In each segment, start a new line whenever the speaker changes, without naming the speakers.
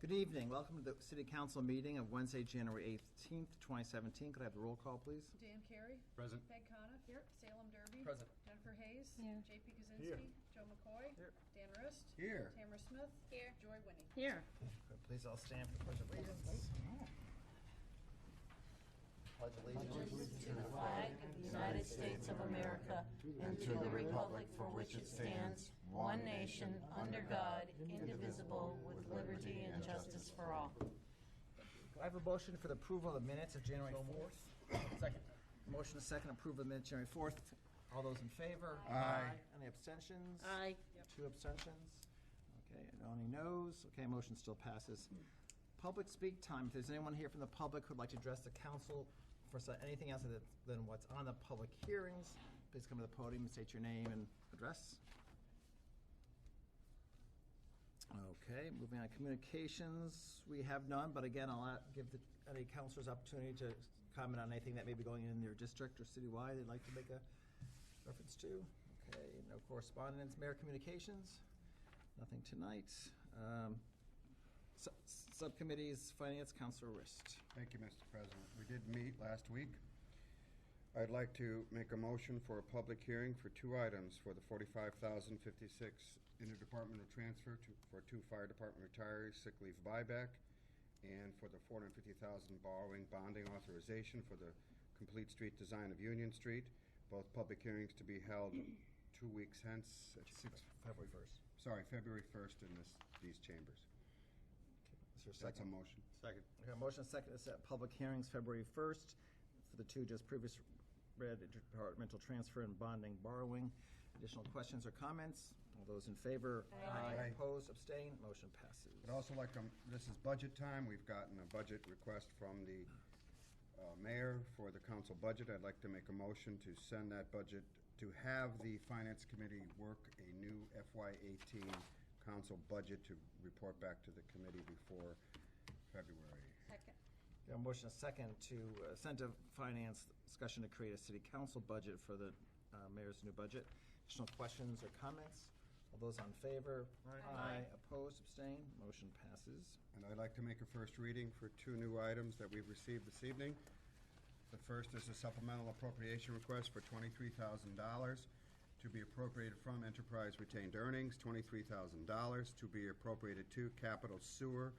Good evening. Welcome to the City Council meeting of Wednesday, January 18th, 2017. Could I have the roll call, please?
Dan Carey.
Present.
Peg Coniff. Here. Salem Derby.
Present.
Jennifer Hayes.
Here.
J.P. Kaczynski.
Here.
Joe McCoy.
Here.
Dan Rist.
Here.
Tamara Smith.
Here.
Joy Winnie.
Here.
Please all stand for the Pledge of Allegiance. Pledge allegiance
To the flag of the United States of America and to the republic for which it stands, one nation, under God, indivisible, with liberty and justice for all.
I have a motion for the approval of the minutes of January 4th.
Second.
Motion to second approval of the minutes January 4th. All those in favor?
Aye.
Any abstentions?
Aye.
2 abstentions. Okay, and any noes? Okay, motion still passes. Public speak time. If there's anyone here from the public who'd like to address the council for anything else than what's on the public hearings, please come to the podium, state your name and address. Okay, moving on to communications. We have none, but again, I'll give any councilors opportunity to comment on anything that may be going in their district or citywide they'd like to make a reference to. Okay, no correspondence. Mayor communications? Nothing tonight. Subcommittees, Finance, Councilor Rist.
Thank you, Mr. President. We did meet last week. I'd like to make a motion for a public hearing for 2 items for the $45,056 interdepartmental transfer for 2 fire department retirees sick leave buyback, and for the $450,000 borrowing bonding authorization for the complete street design of Union Street. Both public hearings to be held 2 weeks hence.
February 1st.
Sorry, February 1st in these chambers.
Is there a
That's
second?
a motion. Second.
Okay, motion and second to set public hearings February 1st for the 2 just previous read interdepartmental transfer and bonding borrowing. Additional questions or comments? All those in favor?
Aye.
Opposed? Abstained? Motion passes.
I'd also like this is budget time. We've gotten a budget request from the mayor for the council budget. I'd like to make a motion to send that budget, to have the Finance Committee work a new FY18 council budget to report back to the committee before February.
Second.
A motion and second to send to finance discussion to create a city council budget for the mayor's new budget. Additional questions or comments? All those on favor? Aye. Opposed? Abstained? Motion passes.
And I'd like to make a first reading for 2 new items that we've received this evening. The first is a supplemental appropriation request for $23,000 to be appropriated from enterprise retained earnings, $23,000 to be appropriated to capital sewer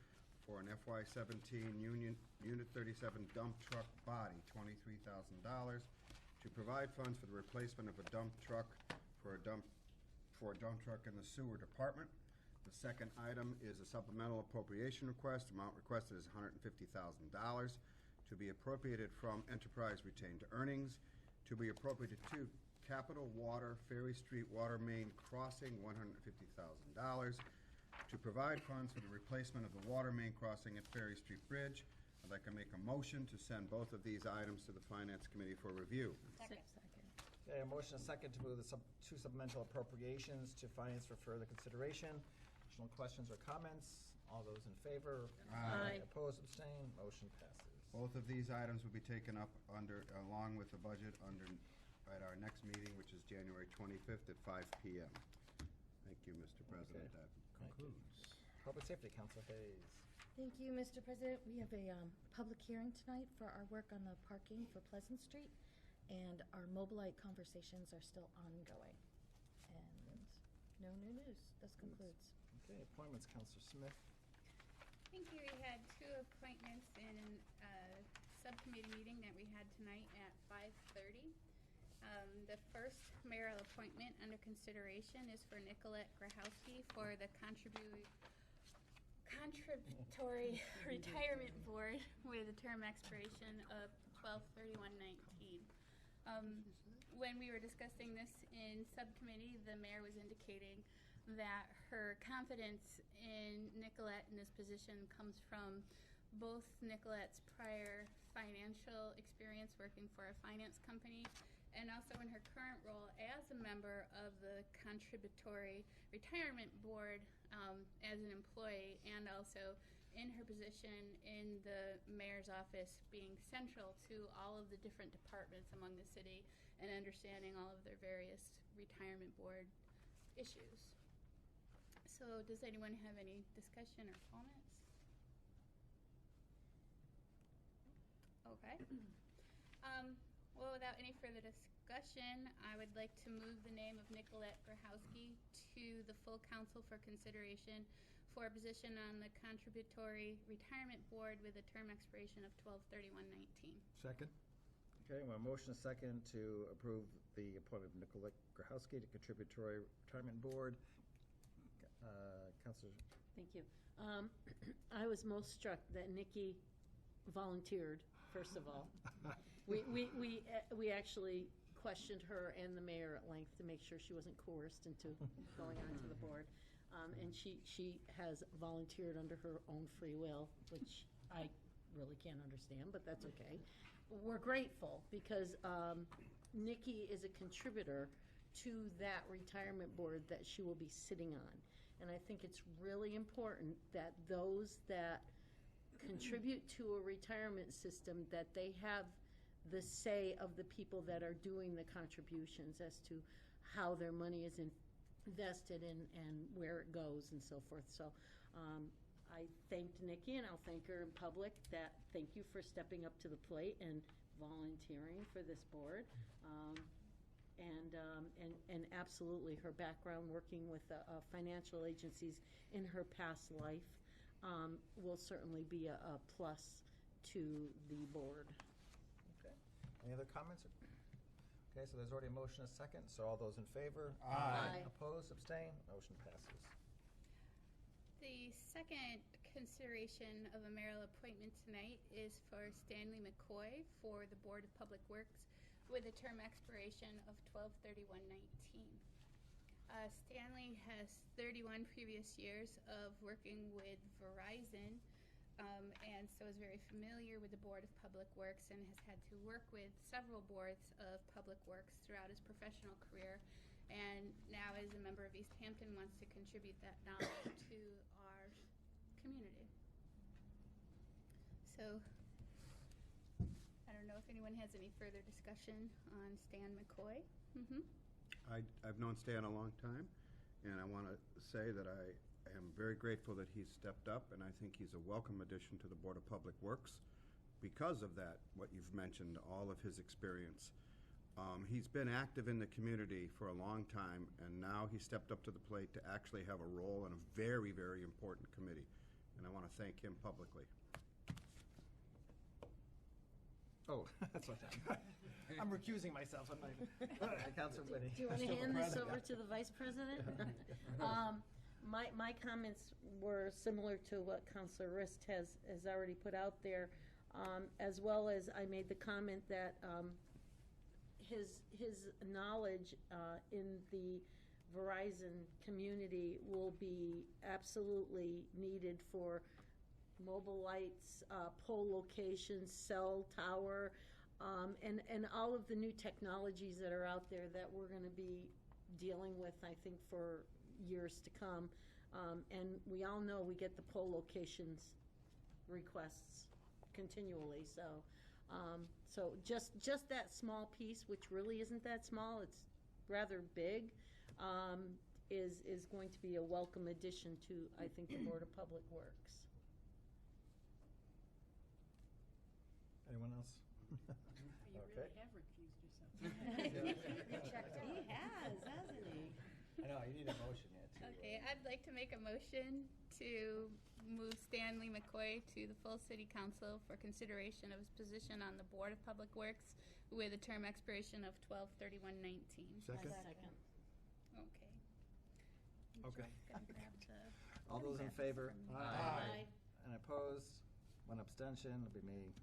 for an FY17 Unit 37 dump truck body, $23,000 to provide funds for the replacement of a dump truck for a dump truck in the sewer department. The second item is a supplemental appropriation request. Amount requested is $150,000 to be appropriated from enterprise retained earnings to be appropriated to Capital Water Ferry Street Water Main Crossing, $150,000 to provide funds for the replacement of the water main crossing at Ferry Street Bridge. I'd like to make a motion to send both of these items to the Finance Committee for review.
Second.
Okay, a motion and second to move the 2 supplemental appropriations to finance for further consideration. Additional questions or comments? All those in favor?
Aye.
Opposed? Abstained? Motion passes.
Both of these items will be taken up along with the budget at our next meeting, which is January 25th at 5 p.m. Thank you, Mr. President.
Okay.
That
Thank you.
concludes.
Public Safety, Council Hayes.
Thank you, Mr. President. We have a public hearing tonight for our work on the parking for Pleasant Street, and our Mobilite conversations are still ongoing. And no new news. This concludes.
Okay, appointments, Councilor Smith.
Thank you. We had 2 appointments in a subcommittee meeting that we had tonight at 5:30. The first mayoral appointment under consideration is for Nicolette Grahowski for the contributory retirement board with a term expiration of 12/31/19. When we were discussing this in subcommittee, the mayor was indicating that her confidence in Nicolette in this position comes from both Nicolette's prior financial experience working for a finance company and also in her current role as a member of the contributory retirement board as an employee, and also in her position in the mayor's office being central to all of the different departments among the city and understanding all of their various retirement board issues. So does anyone have any discussion or comments? Okay. Well, without any further discussion, I would like to move the name of Nicolette Grahowski to the full council for consideration for a position on the Contributory Retirement Board with a term expiration of 12/31/19.
Second?
Okay, well, motion is second to approve the appointment of Nicolette Grahowski to Contributory Retirement Board. Counselor,
Thank you. I was most struck that Nikki volunteered, first of all. We actually questioned her and the mayor at length to make sure she wasn't coerced into going onto the board. And she has volunteered under her own free will, which I really can't understand, but that's okay. We're grateful because Nikki is a contributor to that retirement board that she will be sitting on. And I think it's really important that those that contribute to a retirement system, that they have the say of the people that are doing the contributions as to how their money is invested and where it goes and so forth. So I thanked Nikki, and I'll thank her in public, that thank you for stepping up to the plate and volunteering for this board. And absolutely, her background working with financial agencies in her past life will certainly be a plus to the board.
okay. Any other comments? Okay, so there's already a motion, a second, so all those in favor?
Aye.
Opposed, abstain, motion passes.
The second consideration of a mayoral appointment tonight is for Stanley McCoy for the Board of Public Works with a term expiration of 12/31/19. Stanley has 31 previous years of working with Verizon, and so is very familiar with the Board of Public Works and has had to work with several boards of public works throughout his professional career, and now as a member of Easthampton wants to contribute that knowledge to our community. So I don't know if anyone has any further discussion on Stan McCoy.
I've known Stan a long time, and I want to say that I am very grateful that he's stepped up, and I think he's a welcome addition to the Board of Public Works because of that, what you've mentioned, all of his experience. He's been active in the community for a long time, and now he stepped up to the plate to actually have a role in a very, very important committee, and I want to thank him publicly.
Oh, that's what I'm recusing myself. I'm not, Counselor Whitney.
Do you want to hand this over to the vice president? My comments were similar to what Councilor Rist has already put out there, as well as I made the comment that his knowledge in the Verizon community will be absolutely needed for mobile lights, pole locations, cell tower, and all of the new technologies that are out there that we're going to be dealing with, I think, for years to come. And we all know we get the pole locations requests continually. So just that small piece, which really isn't that small, it's rather big, is going to be a welcome addition to, I think, the Board of Public Works.
Anyone else?
You
Okay.
really have recused yourself.
He has, hasn't he?
I know, you need a motion yet, too.
Okay, I'd like to make a motion to move Stanley McCoy to the full city council for consideration of his position on the Board of Public Works with a term expiration of 12/31/19.
Second?
Second.
Okay.
Okay.
Jeff's gonna grab the-
All those in favor?
Aye.
And opposed? One abstention, it'll be me,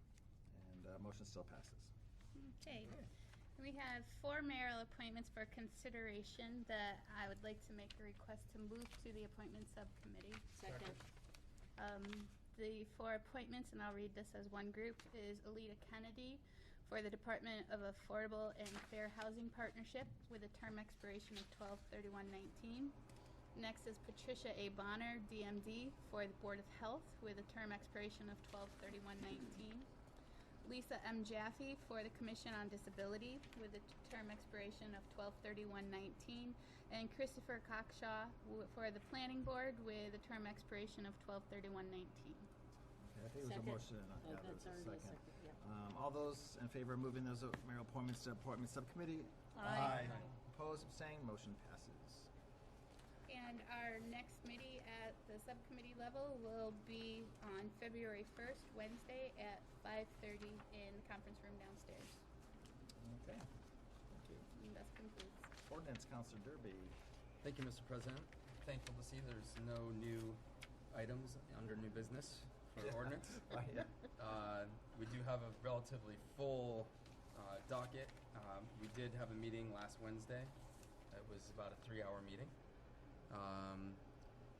and motion still passes.
Okay. We have 4 mayoral appointments for consideration that I would like to make a request to move to the appointment subcommittee.
Second.
The 4 appointments, and I'll read this as one group, is Alita Kennedy for the Department of Affordable and Fair Housing Partnership with a term expiration of 12/31/19. Next is Patricia A. Bonner, DMD, for the Board of Health with a term expiration of 12/31/19. Lisa M. Jaffe for the Commission on Disability with a term expiration of 12/31/19. And Christopher Cockshaw for the Planning Board with a term expiration of 12/31/19.
Okay, I think it was a
Second.
motion and
Oh,
yeah, there
that's
was a
already a
second.
second, yeah.
All those in favor of moving those mayor appointments to appointment subcommittee?
Aye.
Opposed, abstained, motion passes.
And our next meeting at the subcommittee level will be on February 1st, Wednesday at 5:30 in the conference room downstairs.
Okay, thank you.
And that concludes.
Ordinance, Counselor Derby.
Thank you, Mr. President. Thankful to see there's no new items under new business for ordinance.
Right, yeah.
We do have a relatively full docket. We did have a meeting last Wednesday. It was about a 3-hour meeting.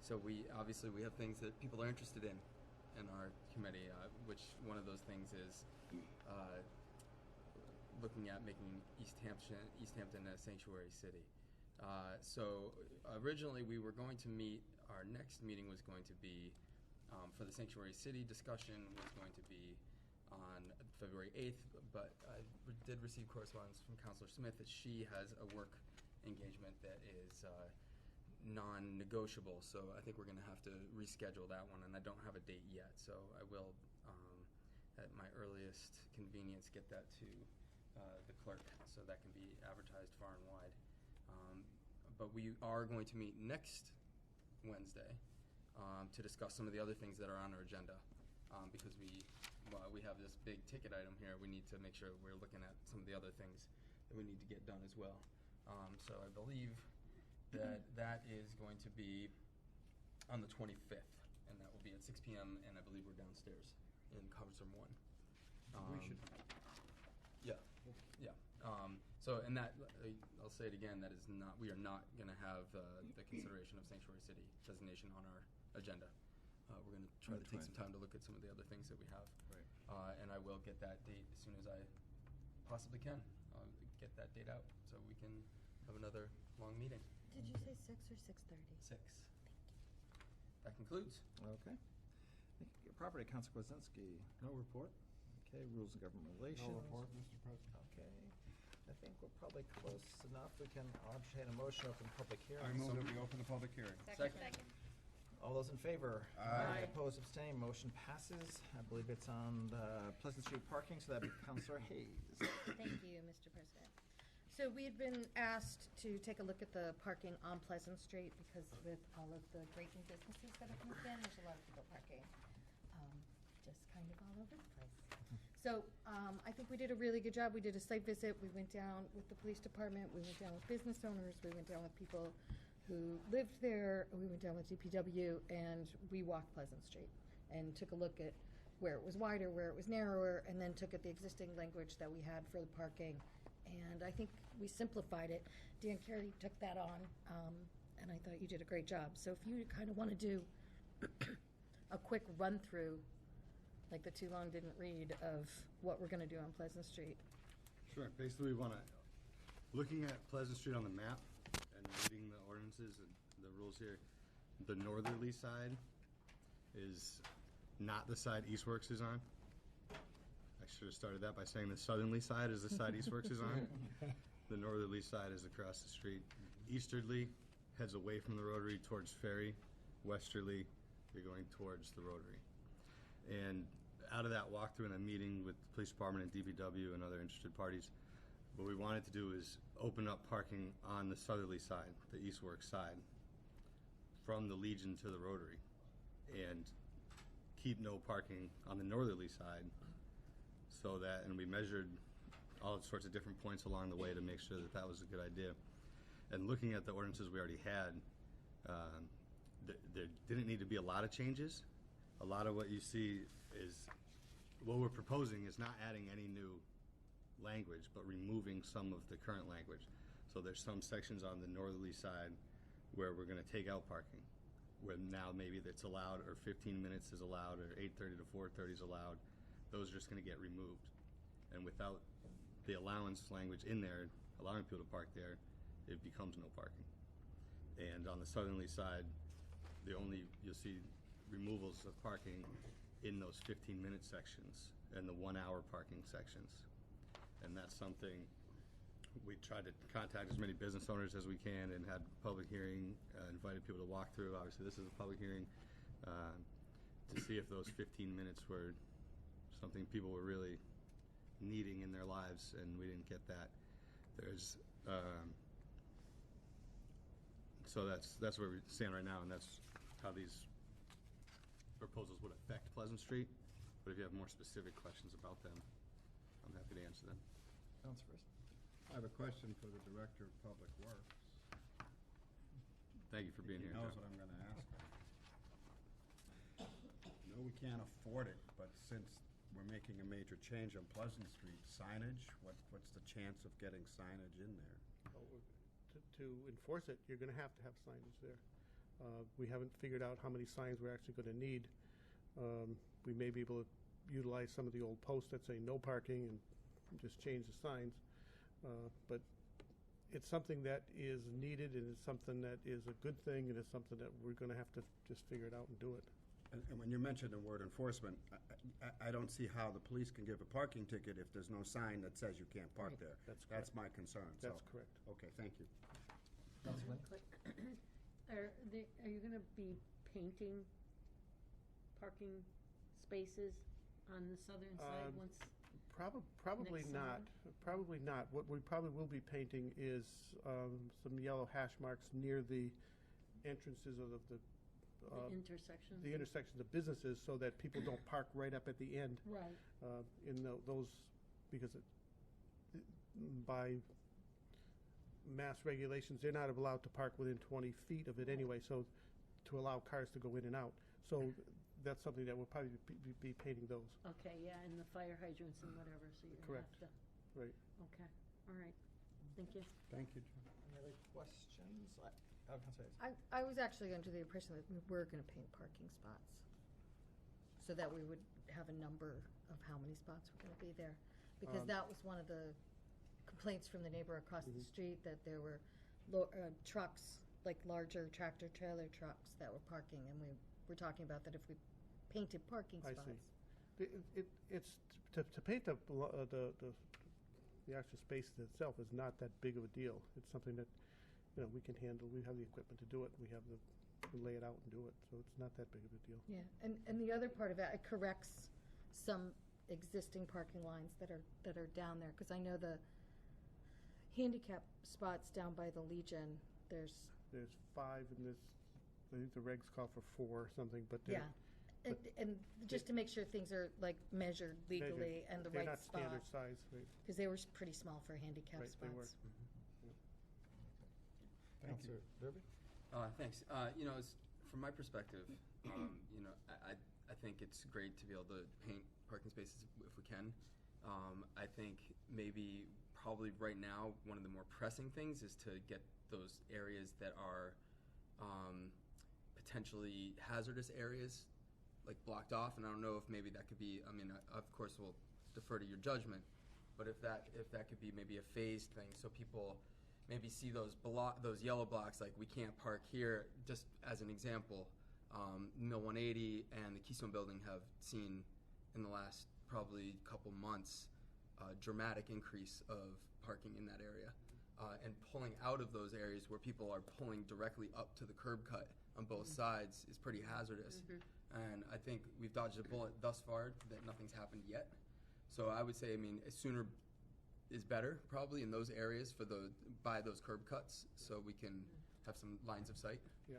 So we have things that people are interested in our committee, which one of those things is looking at making Easthampton a sanctuary city. So originally we were going to meet, our next meeting was going to be for the sanctuary city discussion was going to be on February 8th, but I did receive correspondence from Councilor Smith that she has a work engagement that is non-negotiable, so I think we're going to have to reschedule that one, and I don't have a date yet, so I will, at my earliest convenience, get that to the clerk, so that can be advertised far and wide. But we are going to meet next Wednesday to discuss some of the other things that are on our agenda, because we have this big ticket item here. We need to make sure we're looking at some of the other things that we need to get done as well. So I believe that is going to be on the 25th, and that will be at 6 p.m., and I believe we're downstairs in conference room 1.
We should.
Yeah. So, and that, I'll say it again, that is not, we are not going to have the consideration of sanctuary city designation on our agenda. We're going to try to take some time to look at some of the other things that we have.
Right.
And I will get that date as soon as I possibly can. Get that date out so we can have another long meeting.
Did you say 6 or 6:30?
6. That concludes.
Okay. Property, Counselor Kwasinski.
No report?
Okay, rules of government relations.
No report, Mr. President.
Okay. I think we're probably close enough. We can entertain a motion to open public hearing.
I move that we open the public hearing.
Second.
All those in favor?
Aye.
Opposed, abstained, motion passes. I believe it's on the Pleasant Street parking, so that'd be Counselor Hayes.
Thank you, Mr. President. So we had been asked to take a look at the parking on Pleasant Street because with all of the great new businesses that have moved in, there's a lot of people parking just kind of all over the place. So I think we did a really good job. We did a site visit. We went down with the police department. We went down with business owners. We went down with people who lived there. We went down with DPW, and we walked Pleasant Street and took a look at where it was wider, where it was narrower, and then took at the existing language that we had for the parking. And I think we simplified it. Dan Carey took that on, and I thought you did a great job. So if you kind of want to do a quick run-through, like the too long didn't read, of what we're going to do on Pleasant Street.
Sure. Basically, we want to, looking at Pleasant Street on the map and reading the ordinances and the rules here, the northerly side is not the side Eastworks is on. I should have started that by saying the southerly side is the side Eastworks is on. The northerly side is across the street. Easterly heads away from the Rotary towards Ferry. Westerly, you're going towards the Rotary. And out of that walkthrough and a meeting with the police department and DPW and other interested parties, what we wanted to do is open up parking on the southerly side, the Eastworks side, from the Legion to the Rotary, and keep no parking on the northerly side. So that, and we measured all sorts of different points along the way to make sure that that was a good idea. And looking at the ordinances we already had, there didn't need to be a lot of changes. A lot of what you see is, what we're proposing is not adding any new language, but removing some of the current language. So there's some sections on the northerly side where we're going to take out parking, where now maybe that's allowed, or 15 minutes is allowed, or 8:30 to 4:30 is allowed. Those are just going to get removed. And without the allowance language in there, allowing people to park there, it becomes no parking. And on the southerly side, you'll see removals of parking in those 15-minute sections and the 1-hour parking sections. And that's something we tried to contact as many business owners as we can and had public hearing, invited people to walk through. Obviously, this is a public hearing to see if those 15 minutes were something people were really needing in their lives, and we didn't get that. There's so that's where we stand right now, and that's how these proposals would affect Pleasant Street. But if you have more specific questions about them, I'm happy to answer them.
Counselor first.
I have a question for the Director of Public Works.
Thank you for being
He
here,
knows
Joe.
what I'm gonna ask him. No, we can't afford it, but since we're making a major change on Pleasant Street, signage, what's the chance of getting signage in there?
To enforce it, you're gonna have signage there. We haven't figured out how many signs we're actually gonna need. We may be able to utilize some of the old posts that say no parking and just change the signs. But it's something that is needed, and it's something that is a good thing, and it's something that we're gonna have to just figure it out and do it.
And when you mentioned the word enforcement, I don't see how the police can give a parking ticket if there's no sign that says you can't park there.
That's
my concern, so.
That's correct.
Okay, thank you.
Counselor Wynn?
Are you gonna be painting parking spaces on the southern side once?
Probably
Next
not.
summer?
Probably not. What we probably will be painting is some yellow hash marks near the entrances of
The intersections?
the intersections of businesses, so that people don't park right up at the end.
Right.
In those, because by mass regulations, they're not allowed to park within 20 feet of it anyway, so to allow cars to go in and out. So that's something that we'll probably be painting those.
Okay, yeah, and the fire hydrants and whatever, so you're gonna
Correct.
have to,
Right.
okay, all right, thank you.
Thank you, John.
Any other questions? Counselor Hayes.
I was actually under the impression that we were gonna paint parking spots, so that we would have a number of how many spots were gonna be there. Because that was one of the complaints from the neighbor across the street, that there were trucks, like larger tractor trailer trucks that were parking, and we were talking about that if we painted parking
I
spots.
see. It's, to paint the actual space itself is not that big of a deal. It's something that, we can handle. We have the equipment to do it. We can lay it out and do it, so it's not that big of a deal.
Yeah, and the other part of it corrects some existing parking lines that are down there, because I know the handicap spots down by the Legion, there's,
There's 5 in this, I think the regs call for 4 or something, but
yeah.
they're
And just to make sure things are like measured legally and the
they're
right
not
spot,
standard size, right?
because they were pretty small for handicap
Right, they were.
spots.
Counselor Derby?
Thanks. From my perspective, I think it's great to be able to paint parking spaces if we can. I think probably right now, one of the more pressing things is to get those areas that are potentially hazardous areas, like blocked off. And I don't know if maybe that could be, of course we'll defer to your judgment, but if that could be maybe a phased thing, so people maybe see those yellow blocks, like we can't park here, just as an example. Mill 180 and the Keystone Building have seen in the last probably couple months a dramatic increase of parking in that area. And pulling out of those areas where people are pulling directly up to the curb cut on both sides is pretty hazardous. And I think we've dodged a bullet thus far that nothing's happened yet. So I would say, sooner is better probably in those areas by those curb cuts, so we can have some lines of sight.
Yeah.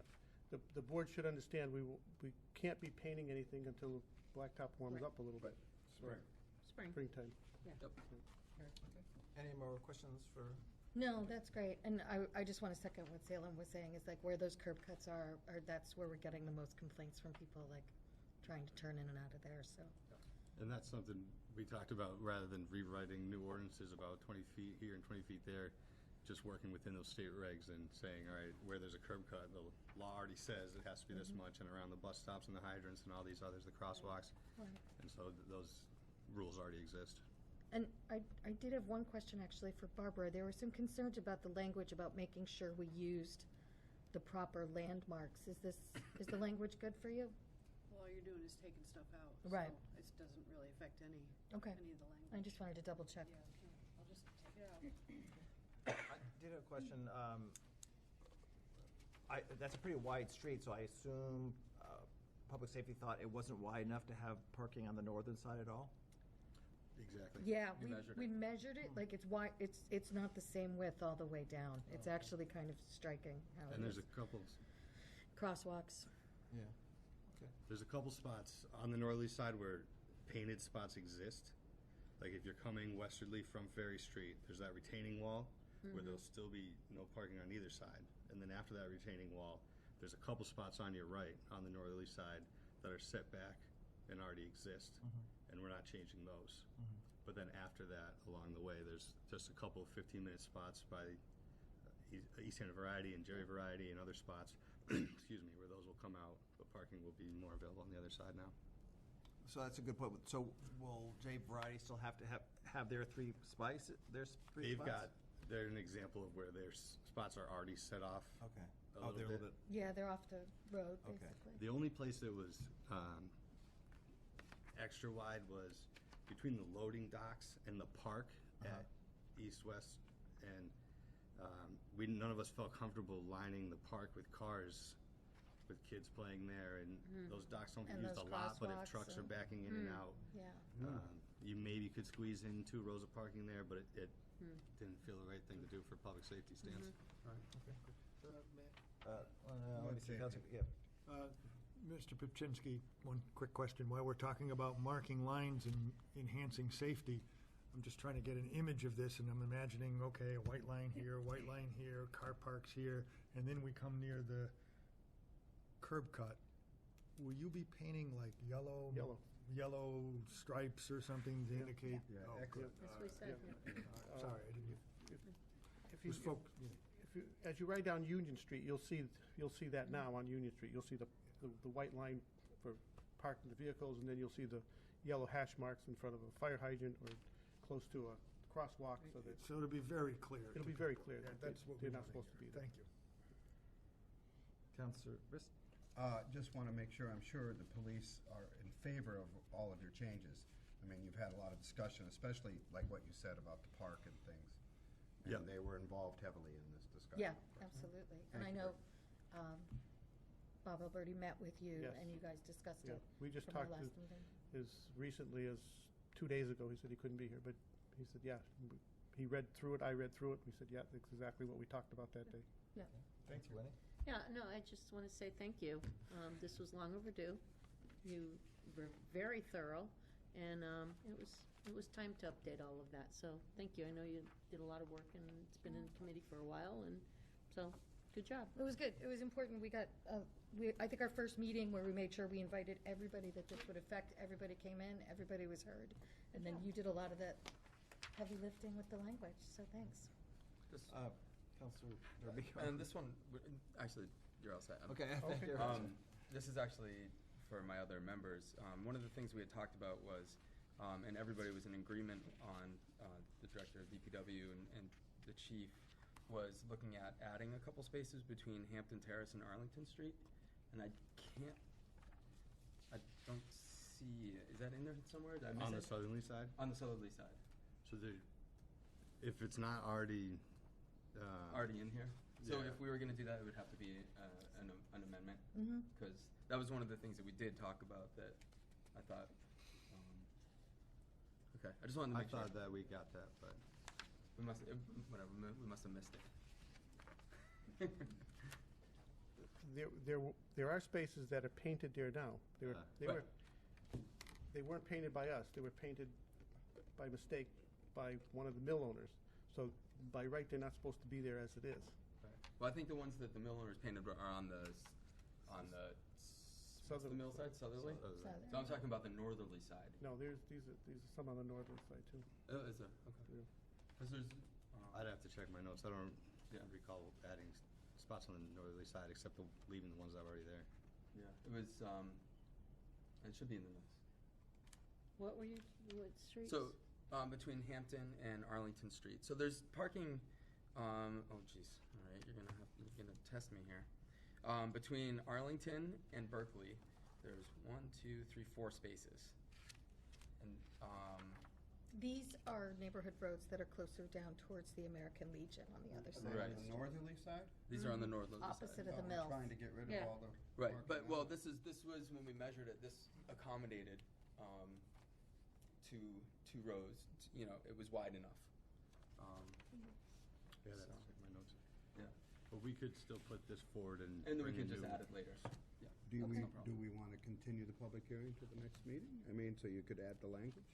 The board should understand we can't be painting anything until blacktop warms
Right.
up a little bit. Springtime.
Any more questions for?
No, that's great, and I just want to second what Salem was saying, is like where those curb cuts are that's where we're getting the most complaints from people, like trying to turn in and out of there, so.
And that's something we talked about, rather than rewriting new ordinances about 20 feet here and 20 feet there, just working within those state regs and saying, all right, where there's a curb cut, the law already says it has to be this much, and around the bus stops and the hydrants and all these others, the crosswalks.
Right.
And so those rules already exist.
And I did have one question actually for Barbara. There were some concerns about the language about making sure we used the proper landmarks. Is the language good for you?
Well, all you're doing is taking stuff out.
Right.
So it doesn't really affect any of
Okay.
the language.
I just wanted to double check.
Yeah, okay. I'll just take it out.
I did have a question. That's a pretty wide street, so I assume public safety thought it wasn't wide enough to have parking on the northern side at all?
Exactly.
Yeah,
You measured
we
it?
measured it, like it's wide, it's not the same width all the way down. It's actually kind of striking how it
And there's
is.
a couple,
Crosswalks.
Yeah.
there's a couple spots on the northerly side where painted spots exist. Like if you're coming westerly from Ferry Street, there's that retaining wall where there'll still be no parking on either side. And then after that retaining wall, there's a couple spots on your right, on the northerly side, that are set back and already exist. And we're not changing those. But then after that, along the way, there's just a couple of 15-minute spots by Easthampton Variety and Jerry Variety and other spots, excuse me, where those will come out, but parking will be more available on the other side now.
So that's a good point. So will J Variety still have to have their three spots?
They've got, they're an example of where their spots are already set off.
Okay.
A little bit.
Yeah, they're off the road,
Okay.
basically.
The only place that was extra wide was between the loading docks and the park at East West, and none of us felt comfortable lining the park with cars with kids playing there, and those docks don't get
And
used
those
a lot, but if
crosswalks
trucks are
and-
backing in and out,
Yeah.
you maybe could squeeze in 2 rows of parking there, but it didn't feel the right thing to do for public safety stance.
Let me see, Counselor, yeah.
Mr. Pipchinsky, one quick question. While we're talking about marking lines and enhancing safety, I'm just trying to get an image of this, and I'm imagining, okay, a white line here, white line here, car parks here, and then we come near the curb cut. Will you be painting like yellow stripes or something to indicate?
Yeah,
Oh,
excellent.
good.
As we said,
Sorry, I didn't.
If you,
Was folk-
as you ride down Union Street, you'll see that now on Union Street. You'll see the white line for parking the vehicles, and then you'll see the yellow hash marks in front of a fire hydrant or close to a crosswalk, so that
So it'll be very clear.
it'll be very clear that
That's what we
they're not
wanna
supposed to
hear.
be there.
Thank you.
Counselor Rist?
Just want to make sure, I'm sure the police are in favor of all of your changes. I mean, you've had a lot of discussion, especially like what you said about the park and things.
Yep.
And they were involved heavily in this discussion.
Yeah, absolutely. And I
Thank you.
know Bob Alberti met with you,
Yes.
and you guys discussed
Yeah,
it
we just
from our
talked
last meeting.
as recently as 2 days ago. He said he couldn't be here, but he said, yeah, he read through it, I read through it. We said, yeah, that's exactly what we talked about that day.
Thank you, Winnie.
yeah, no, I just want to say thank you. This was long overdue. You were very thorough, and it was time to update all of that. So thank you. I know you did a lot of work, and it's been in committee for a while, and so good job.
It was good. It was important. We got, I think our first meeting where we made sure we invited everybody that this would affect, everybody came in, everybody was heard. And then you did a lot of that heavy lifting with the language, so thanks.
Just-
Counselor Derby?
And this one, actually, you're all set.
Okay, thank
Okay.
you.
This is actually for my other members. One of the things we had talked about was, and everybody was in agreement on, the director of DPW and the chief, was looking at adding a couple spaces between Hampton Terrace and Arlington Street. And I don't see, is that in there somewhere? Did I miss
On the
it?
southerly side,
On the southerly side.
so if it's not already
Already in here? So
Yeah.
if we were gonna do that, it would have to be an amendment?
Mm-hmm.
Because that was one of the things that we did talk about that I thought, okay, I just wanted to
I
make sure.
thought that we got that, but
We must, whatever, we must have missed it.
There are spaces that are painted there now.
Right.
They weren't painted by us. They were painted by mistake by one of the mill owners. So by right, they're not supposed to be there as it is.
Well, I think the ones that the mill owners painted are on the, what's the
Southern-
mill side, southerly?
uh,
So I'm talking about the northerly side.
No, these are some on the northern side too.
Oh, is there? Okay.
Yeah.
Because there's,
I'd have to check my notes. I don't
Yeah.
recall adding spots on the northerly side except leaving the ones that were already there.
yeah, it was, it should be in the notes.
What streets?
So, between Hampton and Arlington Street. So there's parking, oh geez, all right, you're gonna test me here. Between Arlington and Berkeley, there's 1, 2, 3, 4 spaces. And,
These are neighborhood roads that are closer down towards the American Legion on the other
Is
side.
that
Right.
on the northerly side?
These are on the northerly side.
Opposite of
Oh,
the
we're
mills.
trying to get rid of
Yeah.
all the.
Right,
parking
but,
now.
well, this was, when we measured it, this accommodated, two rows, you know, it was wide enough.
Yeah, that's
So.
like my notes.
Yeah.
But we could still put this forward and.
And then we
bring
can
a
just
new-
add it later, yeah.
Do we,
no problem.
do we want to continue the public hearing to the next meeting? I mean, so you could add the language,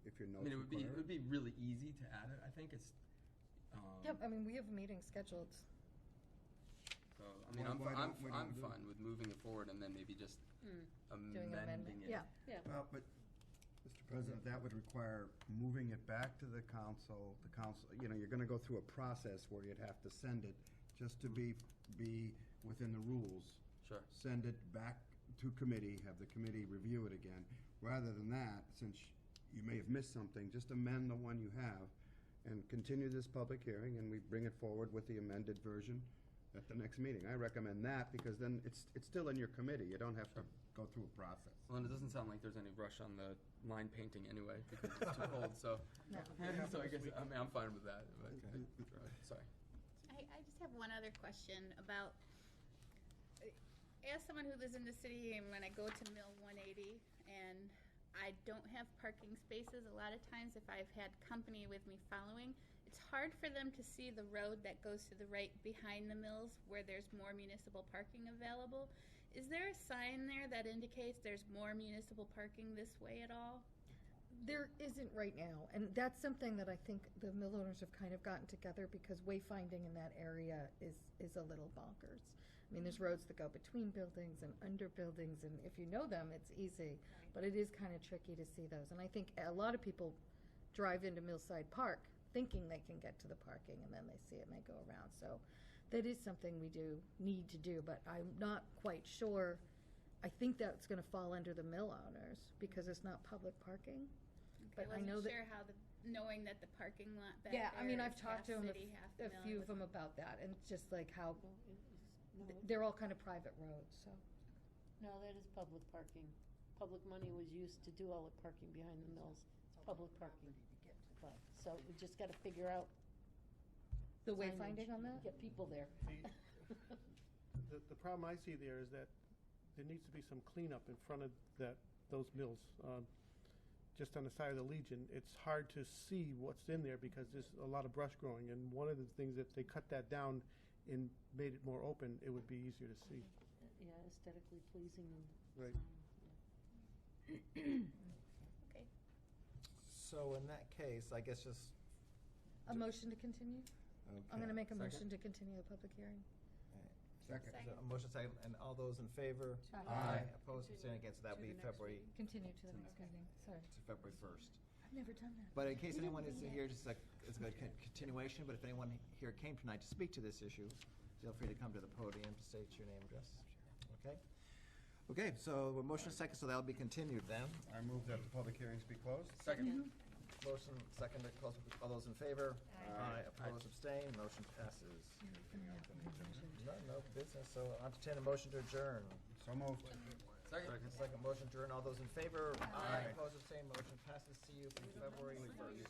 if your
I
notes
mean, it
require
would be really easy to add it, I think it's,
Yep, I mean, we have a meeting scheduled.
so, I mean,
Why
I'm
don't we
I'm
do it?
fine with moving it forward and then maybe just
Doing an amendment,
amending it.
yeah.
Yeah.
Well, but, Mr. President, that would require moving it back to the council, you know, you're gonna go through a process where you'd have to send it, just to be within the rules.
Sure.
Send it back to committee, have the committee review it again. Rather than that, since you may have missed something, just amend the one you have and continue this public hearing, and we bring it forward with the amended version at the next meeting. I recommend that, because then it's still in your committee, you don't have to go through a process.
Well, and it doesn't sound like there's any rush on the line painting anyway, because it's too cold, so.
No.
So I guess, I mean, I'm fine with that, but, sorry.
I just have one other question about, as someone who lives in the city, and when I go to Mill 180, and I don't have parking spaces, a lot of times if I've had company with me following, it's hard for them to see the road that goes to the right behind the mills where there's more municipal parking available. Is there a sign there that indicates there's more municipal parking this way at all?
There isn't right now, and that's something that I think the mill owners have kind of gotten together, because wayfinding in that area is a little bonkers. I mean, there's roads that go between buildings and under buildings, and if you know them, it's easy, but it is kind of tricky to see those. And I think a lot of people drive into Millside Park thinking they can get to the parking, and then they see it may go around. So that is something we do need to do, but I'm not quite sure. I think that's going to fall under the mill owners, because it's not public parking. But I know that.
Wasn't sure how knowing that the parking lot back
Yeah, I mean,
there
I've
is
talked to
half
them,
city, half
a
mill,
few
it
of them
was-
about that, and just like how,
No,
they're all kind of private roads, so.
no, that is public parking. Public money was used to do all the parking behind the mills. It's public parking. But, so we just gotta figure out.
The
signage,
wayfinding on that?
Get people there.
The problem I see there is that there needs to be some cleanup in front of those mills. Just on the side of the Legion, it's hard to see what's in there because there's a lot of brush growing. And one of the things, if they cut that down and made it more open, it would be easier to see.
Yeah, aesthetically pleasing and.
Right.
Okay.
So in that case, I guess just.
A motion to continue? I'm going to make a motion
Second.
to continue the public hearing.
Second.
So a motion second, and all those in favor?
Aye.
Opposed, abstaining, against, so that would
To
be
the next
February,
Continue to the next meeting, sorry.
to February 1st.
I've never done that.
But in case anyone is here, just like, it's a good continuation, but if anyone here came tonight to speak to this issue, feel free to come to the podium to state your name and address. Okay? Okay, so we're motion second, so that'll be continued then.
I move that the public hearings be closed.
Second.
Motion second to close, all those in favor?
Aye.
Opposed, abstained, motion passes. No business, so I'll entertain a motion to adjourn.
So moved.
Second.
Second motion to adjourn, all those in favor? Opposed, abstained, motion passes. See you February 1st.